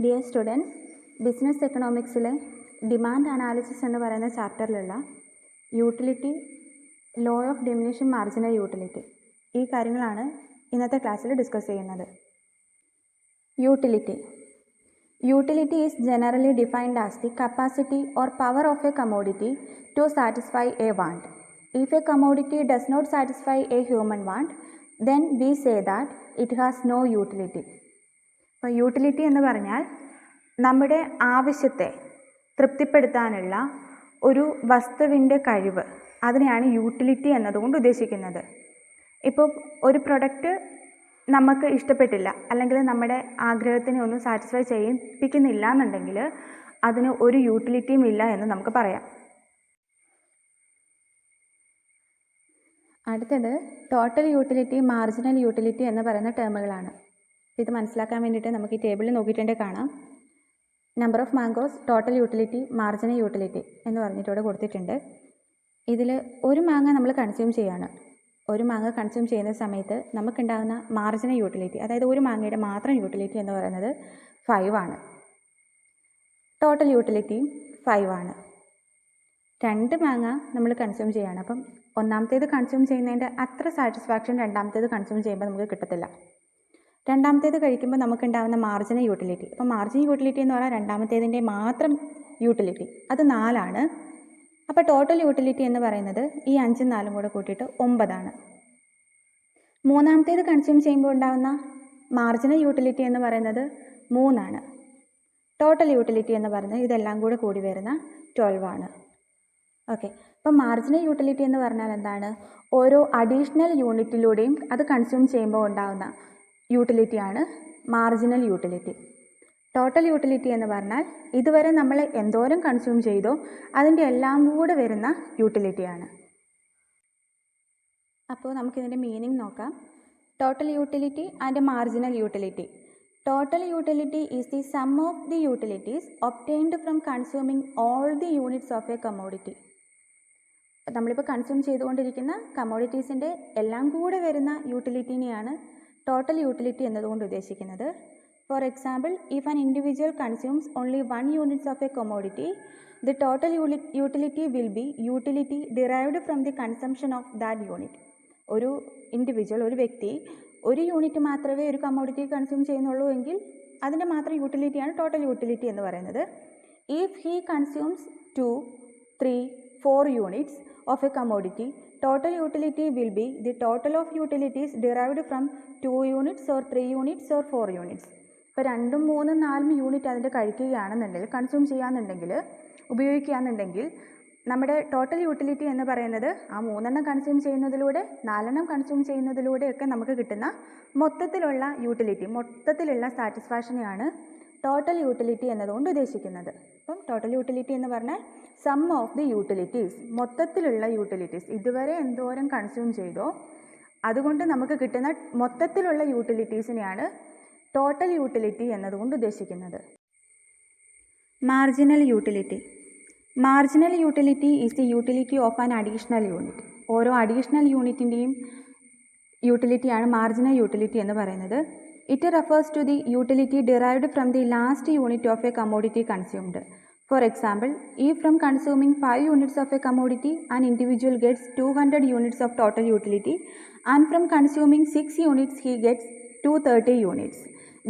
Dear students, business എക്കണോമിക്സിലെ demand analysis എന്ന് പറയുന്ന ചാപ്റ്ററിലുള്ള utility, law of diminishing marginal utility, ഈ കാര്യങ്ങളാണ് ഇന്നത്തെ ക്ലാസ്സിൽ ഡിസ്കസ് ചെയ്യുന്നത്. Utility is generally defined as the capacity or power of a commodity to satisfy a want. If a commodity does not satisfy a human want, then we say that it has no utility. അപ്പോൾ utility എന്ന് പറഞ്ഞാൽ നമ്മുടെ ആവശ്യത്തെ തൃപ്തിപ്പെടുത്താനുള്ള ഒരു വസ്തുവിൻ്റെ കഴിവ്, അതിനെയാണ് utility എന്നതുകൊണ്ട് ഉദ്ദേശിക്കുന്നത്. ഇപ്പോൾ ഒരു പ്രൊഡക്റ്റ് നമുക്ക് ഇഷ്ടപ്പെട്ടില്ല, അല്ലെങ്കിൽ നമ്മുടെ ആഗ്രഹത്തിനെ ഒന്നും സാറ്റിസ്ഫൈ ചെയ്യിപ്പിക്കുന്നില്ല എന്നുണ്ടെങ്കിൽ അതിന് ഒരു യൂട്ടിലിറ്റിയും ഇല്ല എന്ന് നമുക്ക് പറയാം. അടുത്തത് ടോട്ടൽ യൂട്ടിലിറ്റി, മാർജിനൽ യൂട്ടിലിറ്റി എന്ന് പറയുന്ന ടേമുകളാണ്. ഇത് മനസ്സിലാക്കാൻ വേണ്ടിയിട്ട് നമുക്ക് ഈ ടേബിളിൽ നോക്കിയിട്ടുണ്ടെങ്കിൽ കാണാം. Number of mangoes, total utility, marginal utility എന്ന് പറഞ്ഞിട്ട് ഇവിടെ കൊടുത്തിട്ടുണ്ട്. ഇതിൽ ഒരു മാങ്ങ നമ്മൾ കൺസ്യൂം ചെയ്യാണ്. ഒരു മാങ്ങ കൺസ്യൂം ചെയ്യുന്ന സമയത്ത് നമുക്കുണ്ടാകുന്ന മാർജിനൽ യൂട്ടിലിറ്റി, അതായത് ഒരു മാങ്ങയുടെ മാത്രം യൂട്ടിലിറ്റി എന്ന് പറയുന്നത് 5 ആണ്. ടോട്ടൽ യൂട്ടിലിറ്റിയും 5 ആണ്. 2 മാങ്ങ നമ്മൾ കൺസ്യൂം ചെയ്യുകയാണ്. അപ്പം ഒന്നാമത്തേത് കൺസ്യൂം ചെയ്യുന്നതിൻ്റെ അത്ര സാറ്റിസ്ഫാക്ഷൻ രണ്ടാമത്തേത് കൺസ്യൂം ചെയ്യുമ്പോൾ നമുക്ക് കിട്ടത്തില്ല. രണ്ടാമത്തേത് കഴിക്കുമ്പോൾ നമുക്കുണ്ടാകുന്ന മാർജിനൽ യൂട്ടിലിറ്റി, അപ്പോൾ മാർജിനൽ യൂട്ടിലിറ്റി എന്ന് പറഞ്ഞാൽ രണ്ടാമത്തേതിൻ്റെ മാത്രം യൂട്ടിലിറ്റി, അത് 4 ആണ്. അപ്പോൾ ടോട്ടൽ യൂട്ടിലിറ്റി എന്ന് പറയുന്നത് ഈ 5ഉം 4ഉം കൂടെ കൂട്ടിയിട്ട് 9 ആണ്. മൂന്നാമത്തേത് കൺസ്യൂം ചെയ്യുമ്പോൾ ഉണ്ടാകുന്ന മാർജിനൽ യൂട്ടിലിറ്റി എന്ന് പറയുന്നത് 3 ആണ്. ടോട്ടൽ യൂട്ടിലിറ്റി എന്ന് പറയുന്നത് ഇതെല്ലാം കൂടെ കൂടി വരുന്ന 12 ആണ്. ഓക്കെ, അപ്പോൾ മാർജിനൽ യൂട്ടിലിറ്റി എന്ന് പറഞ്ഞാൽ എന്താണ്? ഓരോ അഡീഷണൽ യൂണിറ്റിലൂടെയും അത് കൺസ്യൂം ചെയ്യുമ്പോൾ ഉണ്ടാകുന്ന യൂട്ടിലിറ്റിയാണ് മാർജിനൽ യൂട്ടിലിറ്റി. ടോട്ടൽ യൂട്ടിലിറ്റി എന്ന് പറഞ്ഞാൽ ഇതുവരെ നമ്മൾ എന്തോരം കൺസ്യൂം ചെയ്തോ അതിൻ്റെ എല്ലാം കൂടെ വരുന്ന യൂട്ടിലിറ്റിയാണ്. അപ്പോൾ നമുക്കിതിൻ്റെ മീനിങ് നോക്കാം. Total utility and marginal utility. Total utility is the sum of the utilities obtained from consuming all the units of a commodity. നമ്മളിപ്പോൾ കൺസ്യൂം ചെയ്തുകൊണ്ടിരിക്കുന്ന കമ്മോഡിറ്റീസിൻ്റെ എല്ലാം കൂടെ വരുന്ന യൂട്ടിലിറ്റിനെയാണ് ടോട്ടൽ യൂട്ടിലിറ്റി എന്നതുകൊണ്ട് ഉദ്ദേശിക്കുന്നത്. For example, if an individual consumes only 1 units of a commodity, the total utility will be utility derived from the consumption of that unit. ഒരു individual, ഒരു വ്യക്തി ഒരു യൂണിറ്റ് മാത്രമേ ഒരു കമ്മോഡിറ്റി കൺസ്യൂം ചെയ്യുന്നുള്ളൂ എങ്കിൽ അതിൻ്റെ മാത്രം യൂട്ടിലിറ്റിയാണ് ടോട്ടൽ യൂട്ടിലിറ്റി എന്ന് പറയുന്നത്. If he consumes 2, 3, 4 units of a commodity, total utility will be the total of utilities derived from 2 units or 3 units or 4 units. ഇപ്പോൾ 2, 3, 4 യൂണിറ്റ് അതിൻ്റെ കഴിക്കുകയാണെന്നുണ്ടെങ്കിൽ, കൺസ്യൂം ചെയ്യാന്നുണ്ടെങ്കിൽ, ഉപയോഗിക്കുകയാണെന്നുണ്ടെങ്കിൽ നമ്മുടെ ടോട്ടൽ യൂട്ടിലിറ്റി എന്ന് പറയുന്നത് ആ 3 കൺസ്യൂം ചെയ്യുന്നതിലൂടെ 4 കൺസ്യൂം ചെയ്യുന്നതിലൂടെയൊക്കെ നമുക്ക് കിട്ടുന്ന മൊത്തത്തിലുള്ള യൂട്ടിലിറ്റി, മൊത്തത്തിലുള്ള സാറ്റിസ്ഫാക്ഷനെയാണ് ടോട്ടൽ യൂട്ടിലിറ്റി എന്നതുകൊണ്ട് ഉദ്ദേശിക്കുന്നത്. അപ്പം ടോട്ടൽ യൂട്ടിലിറ്റി എന്ന് പറഞ്ഞാൽ സം ഓഫ് ദി യൂട്ടിലിറ്റീസ്, മൊത്തത്തിലുള്ള യൂട്ടിലിറ്റീസ്, ഇതുവരെ എന്തോരം കൺസ്യൂം ചെയ്തോ അതുകൊണ്ട് നമുക്ക് കിട്ടുന്ന മൊത്തത്തിലുള്ള യൂട്ടിലിറ്റീസിനെയാണ് ടോട്ടൽ യൂട്ടിലിറ്റി എന്നതുകൊണ്ട് ഉദ്ദേശിക്കുന്നത്. Marginal utility. Marginal utility is the utility of an additional unit. ഓരോ അഡീഷണൽ യൂണിറ്റിൻ്റെയും യൂട്ടിലിറ്റിയാണ് മാർജിനൽ യൂട്ടിലിറ്റി എന്ന് പറയുന്നത്. It refers to the utility derived from the last unit of a commodity consumed. For example, if from consuming 5 units of a commodity, an individual gets 200 units of total utility, and from consuming 6 units he gets 230 units.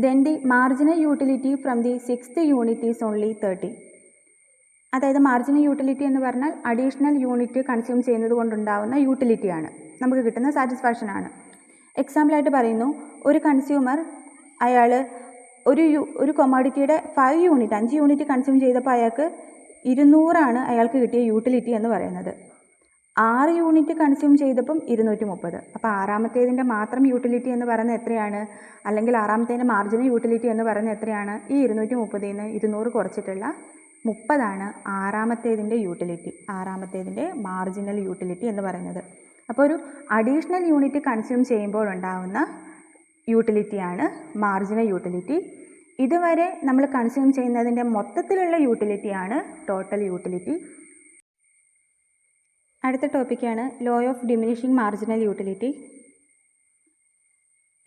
Then the marginal utility from the 6th unit is only 30. അതായത് marginal utility എന്ന് പറഞ്ഞാൽ additional unit consume ചെയ്യുന്നത് കൊണ്ടുണ്ടാകുന്ന യൂട്ടിലിറ്റിയാണ്, നമുക്ക് കിട്ടുന്ന സാറ്റിസ്ഫാക്ഷനാണ്. എക്സാമ്പിളായിട്ട് പറയുന്നു, ഒരു consumer അയാൾ ഒരു കൊമോഡിറ്റിയുടെ 5 യൂണിറ്റ് കൺസ്യൂം ചെയ്തപ്പോൾ അയാൾക്ക് 200 അയാൾക്ക് കിട്ടിയ യൂട്ടിലിറ്റി എന്ന് പറയുന്നത്. 6 യൂണിറ്റ് കൺസ്യൂം ചെയ്തപ്പം 230. അപ്പോൾ ആറാമത്തേതിൻ്റെ മാത്രം യൂട്ടിലിറ്റി എന്ന് പറയുന്നത് എത്രയാണ്? അല്ലെങ്കിൽ ആറാമത്തേതിൻ്റെ മാർജിനൽ യൂട്ടിലിറ്റി എന്ന് പറയുന്നത് എത്രയാണ്? ഈ 230ൽ നിന്ന് 200 കുറച്ചിട്ടുള്ള 30 ആറാമത്തേതിൻ്റെ യൂട്ടിലിറ്റി, ആറാമത്തേതിൻ്റെ മാർജിനൽ യൂട്ടിലിറ്റി എന്ന് പറയുന്നത്. അപ്പോൾ ഒരു അഡീഷണൽ യൂണിറ്റ് കൺസ്യൂം ചെയ്യുമ്പോൾ ഉണ്ടാകുന്ന യൂട്ടിലിറ്റിയാണ് മാർജിനൽ യൂട്ടിലിറ്റി. ഇതുവരെ നമ്മൾ കൺസ്യൂം ചെയ്യുന്നതിൻ്റെ മൊത്തത്തിലുള്ള യൂട്ടിലിറ്റിയാണ് ടോട്ടൽ യൂട്ടിലിറ്റി. അടുത്ത ടോപ്പിക്കാണ് law of diminishing marginal utility.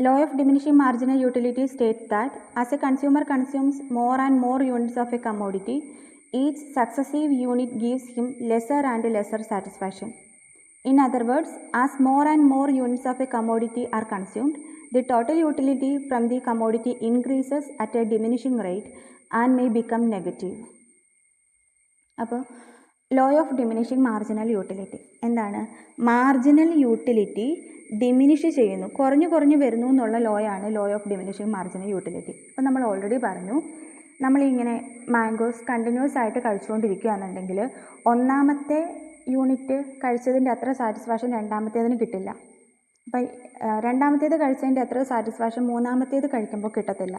Law of diminishing marginal utility states that as a consumer consumes more and more units of a commodity, each successive unit gives him lesser and lesser satisfaction. In other words, as more and more units of a commodity are consumed, the total utility from the commodity increases at a diminishing rate and may become negative. അപ്പോൾ law of diminishing marginal utility എന്താണ്? Marginal utility diminish ചെയ്യുന്നു, കുറഞ്ഞു കുറഞ്ഞു വരുന്നു എന്നുള്ള ലോയാണ് law of diminishing marginal utility. അപ്പോൾ നമ്മൾ ഓൾറെഡി പറഞ്ഞു, നമ്മളിങ്ങനെ മാംഗോസ് കണ്ടിന്യൂസ് ആയിട്ട് കഴിച്ചുകൊണ്ടിരിക്കുകയാണെന്നുണ്ടെങ്കിൽ ഒന്നാമത്തെ യൂണിറ്റ് കഴിച്ചതിൻ്റെ അത്ര സാറ്റിസ്ഫാക്ഷൻ രണ്ടാമത്തേതിന് കിട്ടില്ല. അപ്പം രണ്ടാമത്തേത് കഴിച്ചതിൻ്റെ അത്ര സാറ്റിസ്ഫാക്ഷൻ മൂന്നാമത്തേത് കഴിക്കുമ്പോൾ കിട്ടത്തില്ല.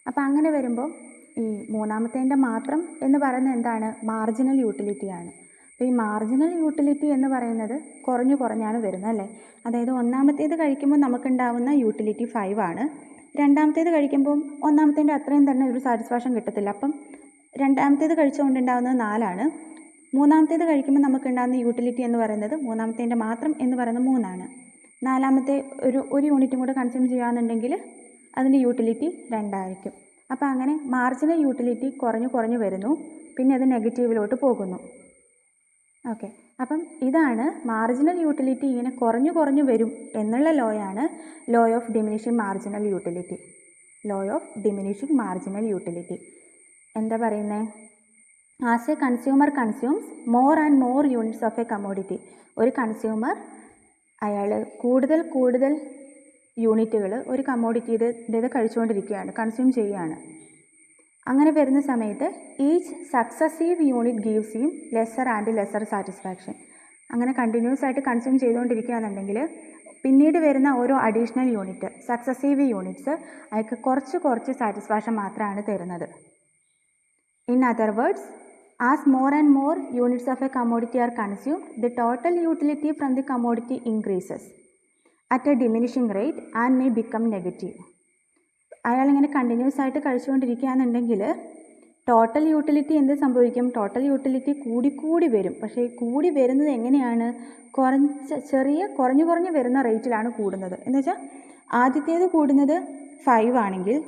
അപ്പം അങ്ങനെ വരുമ്പോൾ ഈ മൂന്നാമത്തേൻ്റെ മാത്രം എന്ന് പറയുന്നത് എന്താണ്? മാർജിനൽ യൂട്ടിലിറ്റിയാണ്. അപ്പോൾ ഈ മാർജിനൽ യൂട്ടിലിറ്റി എന്ന് പറയുന്നത് കുറഞ്ഞു കുറഞ്ഞാണ് വരുന്നത് അല്ലേ. അതായത് ഒന്നാമത്തേത് കഴിക്കുമ്പോൾ നമുക്കുണ്ടാവുന്ന യൂട്ടിലിറ്റി 5 ആണ്, രണ്ടാമത്തേത് കഴിക്കുമ്പോൾ ഒന്നാമത്തേൻ്റെ അത്രയും തന്നെ ഒരു സാറ്റിസ്ഫാക്ഷൻ കിട്ടത്തില്ല. അപ്പം രണ്ടാമത്തേത് കഴിച്ചുകൊണ്ടുണ്ടാകുന്നത് 4 ആണ്, മൂന്നാമത്തേത് കഴിക്കുമ്പോൾ നമുക്കുണ്ടാകുന്ന യൂട്ടിലിറ്റി എന്ന് പറയുന്നത് മൂന്നാമത്തേൻ്റെ മാത്രം എന്ന് പറയുന്നത് 3 ആണ്. നാലാമത്തെ ഒരു യൂണിറ്റും കൂടെ കൺസ്യൂം ചെയ്യുകയാണെന്നുണ്ടെങ്കിൽ അതിൻ്റെ യൂട്ടിലിറ്റി 2 ആയിരിക്കും. അപ്പോൾ അങ്ങനെ മാർജിനൽ യൂട്ടിലിറ്റി കുറഞ്ഞു കുറഞ്ഞു വരുന്നു, പിന്നെ അത് നെഗറ്റീവിലോട്ട് പോകുന്നു. ഓക്കെ, അപ്പം ഇതാണ് മാർജിനൽ യൂട്ടിലിറ്റി ഇങ്ങനെ കുറഞ്ഞു കുറഞ്ഞു വരും എന്നുള്ള ലോയാണ് law of diminishing marginal utility. Law of diminishing marginal utility എന്താ പറയുന്നത്? As a consumer consumes more and more units of a commodity. ഒരു കൺസ്യൂമർ അയാൾ കൂടുതൽ കൂടുതൽ യൂണിറ്റുകൾ ഒരു കമ്മോഡിറ്റി ഇത് കഴിച്ചുകൊണ്ടിരിക്കുകയാണ്, കൺസ്യൂം ചെയ്യുകയാണ്. അങ്ങനെ വരുന്ന സമയത്ത് each successive unit gives him lesser and lesser satisfaction. അങ്ങനെ കണ്ടിന്യൂസ് ആയിട്ട് കൺസ്യൂം ചെയ്തുകൊണ്ടിരിക്കുകയാണെന്നുണ്ടെങ്കിൽ പിന്നീട് വരുന്ന ഓരോ അഡീഷണൽ യൂണിറ്റ്, സക്സസീവ് യൂണിറ്റ്സ് അയാൾക്ക് കുറച്ച് കുറച്ച് സാറ്റിസ്ഫാക്ഷൻ മാത്രമാണ് തരുന്നത്. In other words, as more and more units of a commodity are consumed, the total utility from the commodity increases at a diminishing rate and may become negative. അയാളിങ്ങനെ continuous ആയിട്ട് കഴിച്ചുകൊണ്ടിരിക്കുകയാണെന്നുണ്ടെങ്കിൽ total utility എന്ത് സംഭവിക്കും? Total utility കൂടി വരും. പക്ഷേ കൂടി വരുന്നത് എങ്ങനെയാണ്? കുറഞ്ഞു കുറഞ്ഞ് വരുന്ന റേറ്റിലാണ് കൂടുന്നത്. എന്ന് വെച്ചാൽ ആദ്യത്തേത് കൂടുന്നത് 5 ആണെങ്കിൽ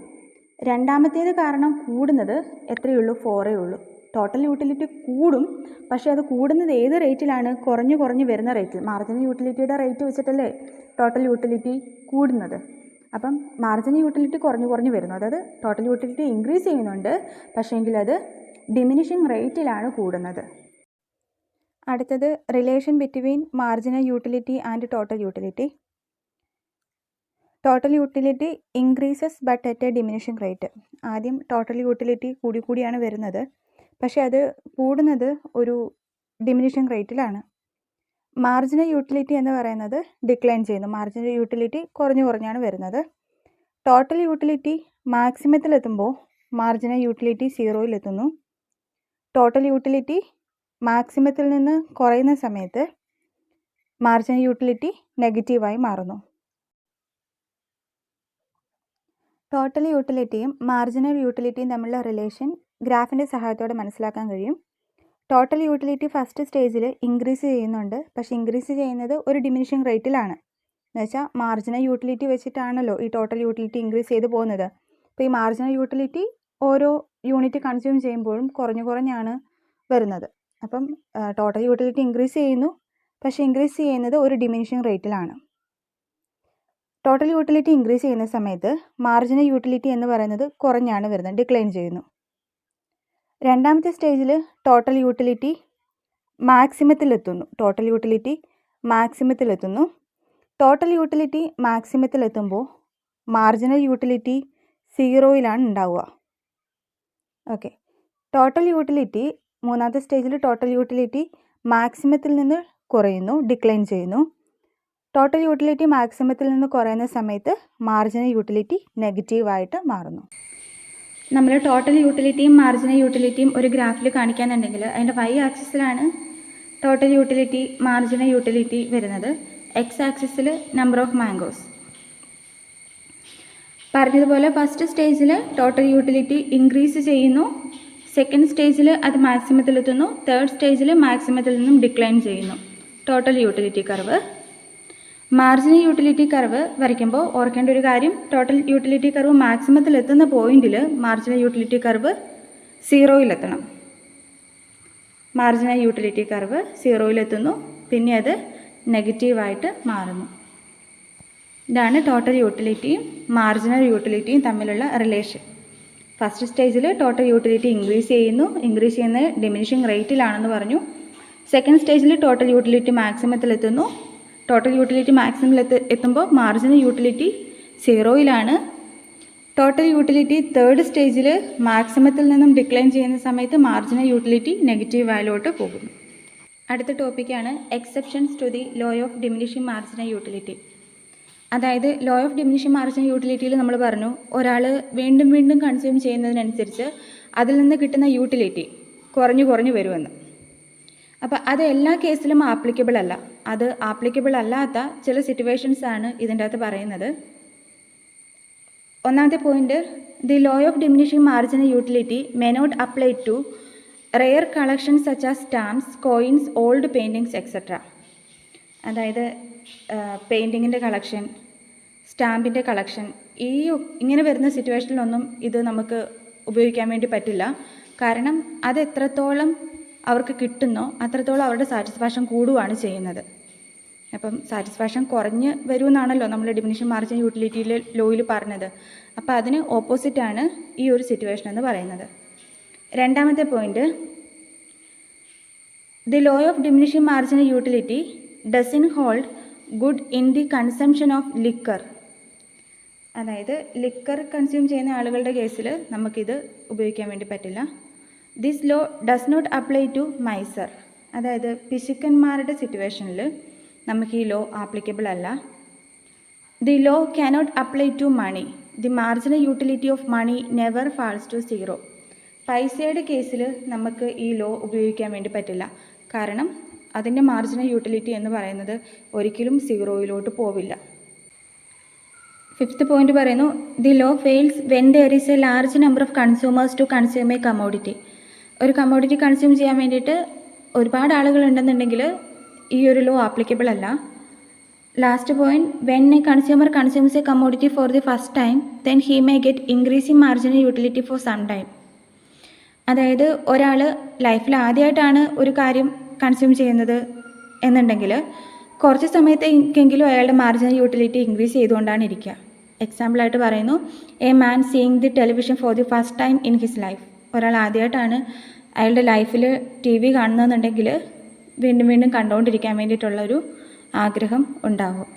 രണ്ടാമത്തേത് കാരണം കൂടുന്നത് എത്രയുള്ളൂ? 4 ഉള്ളൂ. ടോട്ടൽ യൂട്ടിലിറ്റി കൂടും, പക്ഷേ അത് കൂടുന്നത് ഏത് റേറ്റിലാണ്? കുറഞ്ഞു കുറഞ്ഞ് വരുന്ന റേറ്റിൽ. മാർജിനൽ യൂട്ടിലിറ്റിയുടെ റേറ്റ് വെച്ചിട്ടല്ലേ ടോട്ടൽ യൂട്ടിലിറ്റി കൂടുന്നത്. അപ്പം മാർജിനൽ യൂട്ടിലിറ്റി കുറഞ്ഞു കുറഞ്ഞ് വരുന്നു, അതായത് ടോട്ടൽ യൂട്ടിലിറ്റി ഇൻക്രീസ് ചെയ്യുന്നുണ്ട്, പക്ഷേങ്കിൽ അത് ഡിമിനിഷിങ് റേറ്റിലാണ് കൂടുന്നത്. അടുത്തത് relation between marginal utility and total utility. Total utility increases but at A diminishing rate. ആദ്യം ടോട്ടൽ യൂട്ടിലിറ്റി കൂടിയാണ് വരുന്നത്, പക്ഷേ അത് കൂടുന്നത് ഒരു ഡിമിനിഷിങ് റേറ്റിലാണ്. മാർജിനൽ യൂട്ടിലിറ്റി എന്ന് പറയുന്നത് ഡിക്ലൈൻ ചെയ്യുന്നു. മാർജിനൽ യൂട്ടിലിറ്റി കുറഞ്ഞു കുറഞ്ഞാണ് വരുന്നത്. ടോട്ടൽ യൂട്ടിലിറ്റി മാക്സിമത്തിലെത്തുമ്പോൾ മാർജിനൽ യൂട്ടിലിറ്റി 0-ലെത്തുന്നു. ടോട്ടൽ യൂട്ടിലിറ്റി മാക്സിമത്തിൽ നിന്ന് കുറയുന്ന സമയത്ത് മാർജിനൽ യൂട്ടിലിറ്റി നെഗറ്റീവായി മാറുന്നു. ടോട്ടൽ യൂട്ടിലിറ്റിയും മാർജിനൽ യൂട്ടിലിറ്റിയും തമ്മിലുള്ള റിലേഷൻ ഗ്രാഫിൻ്റെ സഹായത്തോടെ മനസ്സിലാക്കാൻ കഴിയും. ടോട്ടൽ യൂട്ടിലിറ്റി ഫസ്റ്റ് സ്റ്റേജിൽ ഇൻക്രീസ് ചെയ്യുന്നുണ്ട്, പക്ഷേ ഇൻക്രീസ് ചെയ്യുന്നത് ഒരു ഡിമിനിഷിങ് റേറ്റിലാണ്. എന്ന് വെച്ചാൽ മാർജിനൽ യൂട്ടിലിറ്റി വെച്ചിട്ടാണല്ലോ ഈ ടോട്ടൽ യൂട്ടിലിറ്റി ഇൻക്രീസ് ചെയ്ത് പോകുന്നത്. അപ്പോൾ ഈ മാർജിനൽ യൂട്ടിലിറ്റി ഓരോ യൂണിറ്റ് കൺസ്യൂം ചെയ്യുമ്പോഴും കുറഞ്ഞു കുറഞ്ഞാണ് വരുന്നത്. അപ്പം ടോട്ടൽ യൂട്ടിലിറ്റി ഇൻക്രീസ് ചെയ്യുന്നു, പക്ഷേ ഇൻക്രീസ് ചെയ്യുന്നത് ഒരു ഡിമിനിഷിങ് റേറ്റിലാണ്. ടോട്ടൽ യൂട്ടിലിറ്റി ഇൻക്രീസ് ചെയ്യുന്ന സമയത്ത് മാർജിനൽ യൂട്ടിലിറ്റി എന്ന് പറയുന്നത് കുറഞ്ഞാണ് വരുന്നത്, ഡിക്ലൈൻ ചെയ്യുന്നു. രണ്ടാമത്തെ സ്റ്റേജിൽ ടോട്ടൽ യൂട്ടിലിറ്റി മാക്സിമത്തിലെത്തുന്നു. ടോട്ടൽ യൂട്ടിലിറ്റി മാക്സിമത്തിലെത്തുമ്പോൾ മാർജിനൽ യൂട്ടിലിറ്റി 0-ലാണ് ഉണ്ടാവുക. ഓക്കെ, ടോട്ടൽ യൂട്ടിലിറ്റി മൂന്നാമത്തെ സ്റ്റേജിൽ ടോട്ടൽ യൂട്ടിലിറ്റി മാക്സിമത്തിൽ നിന്ന് കുറയുന്നു, ഡിക്ലൈൻ ചെയ്യുന്നു. ടോട്ടൽ യൂട്ടിലിറ്റി മാക്സിമത്തിൽ നിന്ന് കുറയുന്ന സമയത്ത് മാർജിനൽ യൂട്ടിലിറ്റി നെഗറ്റീവായിട്ട് മാറുന്നു. നമ്മൾ ടോട്ടൽ യൂട്ടിലിറ്റിയും മാർജിനൽ യൂട്ടിലിറ്റിയും ഒരു ഗ്രാഫിൽ കാണിക്കാന്നുണ്ടെങ്കിൽ അതിൻ്റെ y ആക്സിസിലാണ് ടോട്ടൽ യൂട്ടിലിറ്റി മാർജിനൽ യൂട്ടിലിറ്റി വരുന്നത്, x ആക്സിസിൽ നമ്പർ ഓഫ് മാംഗോസ്. പറഞ്ഞതുപോലെ ഫസ്റ്റ് സ്റ്റേജിൽ ടോട്ടൽ യൂട്ടിലിറ്റി ഇൻക്രീസ് ചെയ്യുന്നു, സെക്കൻഡ് സ്റ്റേജിൽ അത് മാക്സിമത്തിലെത്തുന്നു, തേർഡ് സ്റ്റേജിൽ മാക്സിമത്തിൽ നിന്നും ഡിക്ലൈൻ ചെയ്യുന്നു. Total utility curve. Marginal utility curve വരയ്ക്കുമ്പോൾ ഓർക്കേണ്ട ഒരു കാര്യം, ടോട്ടൽ യൂട്ടിലിറ്റി കർവ് മാക്സിമത്തിൽ എത്തുന്ന പോയിന്റിൽ മാർജിനൽ യൂട്ടിലിറ്റി കർവ് 0-ലെത്തണം. മാർജിനൽ യൂട്ടിലിറ്റി കർവ് 0-ലെത്തുന്നു, പിന്നെ അത് നെഗറ്റീവായിട്ട് മാറുന്നു. ഇതാണ് ടോട്ടൽ യൂട്ടിലിറ്റിയും മാർജിനൽ യൂട്ടിലിറ്റിയും തമ്മിലുള്ള റിലേഷൻ. ഫസ്റ്റ് സ്റ്റേജിൽ ടോട്ടൽ യൂട്ടിലിറ്റി ഇൻക്രീസ് ചെയ്യുന്നത് ഡിമിനിഷിങ് റേറ്റിലാണെന്ന് പറഞ്ഞു. സെക്കൻഡ് സ്റ്റേജിൽ ടോട്ടൽ യൂട്ടിലിറ്റി മാക്സിമത്തിലെത്തുന്നു. ടോട്ടൽ യൂട്ടിലിറ്റി മാക്സിമം എത്തുമ്പോൾ മാർജിനൽ യൂട്ടിലിറ്റി 0-ലാണ്. ടോട്ടൽ യൂട്ടിലിറ്റി തേർഡ് സ്റ്റേജിൽ മാക്സിമത്തിൽ നിന്നും ഡിക്ലൈൻ ചെയ്യുന്ന സമയത്ത് മാർജിനൽ യൂട്ടിലിറ്റി നെഗറ്റീവ് വാല്യൂട്ട് പോകുന്നു. അടുത്ത ടോപ്പിക്കാണ് exceptions to the law of diminishing marginal utility. അതായത് ലോ ഓഫ് ഡിമിനിഷിങ് മാർജിനൽ യൂട്ടിലിറ്റിയിൽ നമ്മൾ പറഞ്ഞു, ഒരാൾ വീണ്ടും വീണ്ടും കൺസ്യൂം ചെയ്യുന്നതിനനുസരിച്ച് അതിൽ നിന്ന് കിട്ടുന്ന യൂട്ടിലിറ്റി കുറഞ്ഞു വരുമെന്ന്. അപ്പോൾ അത് എല്ലാ കേസിലും ആപ്ലിക്കബിൾ അല്ല. അത് ആപ്ലിക്കബിൾ അല്ലാത്ത ചില സിറ്റുവേഷൻസാണ് ഇതിൻ്റെ അകത്ത് പറയുന്നത്. ഒന്നാമത്തെ point, the law of diminishing marginal utility may not apply to rare collections such as stamps, coins, old paintings etcetera. അതായത് പെയിൻറ്റിങ്ങിൻ്റെ കളക്ഷൻ, സ്റ്റാമ്പിൻ്റെ കളക്ഷൻ, ഇങ്ങനെ വരുന്ന സിറ്റുവേഷനിലൊന്നും ഇത് നമുക്ക് ഉപയോഗിക്കാൻ വേണ്ടി പറ്റില്ല. കാരണം അത് എത്രത്തോളം അവർക്ക് കിട്ടുന്നോ അത്രത്തോളം അവരുടെ സാറ്റിസ്ഫാക്ഷൻ കൂടുകയാണ് ചെയ്യുന്നത്. അപ്പം സാറ്റിസ്ഫാക്ഷൻ കുറഞ്ഞ് വരുമെന്നാണല്ലോ നമ്മൾ ഡിമിനിഷിങ് മാർജിനൽ യൂട്ടിലിറ്റിയിൽ ലോയിൽ പറഞ്ഞത്. അപ്പോൾ അതിന് ഓപ്പോസിറ്റാണ് ഈ ഒരു സിറ്റുവേഷൻ എന്ന് പറയുന്നത്. രണ്ടാമത്തെ point, the law of diminishing marginal utility doesn't hold good in the consumption of liquor. അതായത് ലിക്കർ കൺസ്യൂം ചെയ്യുന്ന ആളുകളുടെ കേസിൽ നമുക്കിത് ഉപയോഗിക്കാൻ വേണ്ടി പറ്റില്ല. This law does not apply to miser. അതായത് പിശുക്കന്മാരുടെ സിറ്റുവേഷനിൽ നമുക്ക് ഈ ലോ ആപ്ലിക്കബിൾ അല്ല. The law cannot apply to money. The marginal utility of money never falls to 0. പൈസയുടെ കേസിൽ നമുക്ക് ഈ ലോ ഉപയോഗിക്കാൻ വേണ്ടി പറ്റില്ല. കാരണം അതിൻ്റെ മാർജിനൽ യൂട്ടിലിറ്റി എന്ന് പറയുന്നത് ഒരിക്കലും 0-ലോട്ട് പോവില്ല. ഫിഫ്ത്ത് പോയിന്റ് പറയുന്നു, the law fails when there is a large number of consumers to consume a commodity. ഒരു കമോഡിറ്റി കൺസ്യൂം ചെയ്യാൻ വേണ്ടിയിട്ട് ഒരുപാട് ആളുകൾ ഉണ്ടെന്നുണ്ടെങ്കിൽ ഈ ഒരു ലോ ആപ്ലിക്കബിൾ അല്ല. Last point, when a consumer consumes a commodity for the first time then he may get increasing marginal utility for some time. അതായത് ഒരാൾ ലൈഫിൽ ആദ്യമായിട്ടാണ് ഒരു കാര്യം കൺസ്യൂം ചെയ്യുന്നത് എന്നുണ്ടെങ്കിൽ കുറച്ച് സമയത്തേക്കെങ്കിലും അയാളുടെ മാർജിനൽ യൂട്ടിലിറ്റി ഇൻക്രീസ് ചെയ്തുകൊണ്ടാണ് ഇരിക്കുക. എക്സാമ്പിളായിട്ട് പറയുന്നു, a man seeing the television four the first time in his life. ഒരാൾ ആദ്യമായിട്ടാണ് അയാളുടെ ലൈഫിൽ TV കാണുന്നതെന്നുണ്ടെങ്കിൽ വീണ്ടും വീണ്ടും കണ്ടുകൊണ്ടിരിക്കാൻ വേണ്ടിയിട്ടുള്ളൊരു ആഗ്രഹം ഉണ്ടാകും.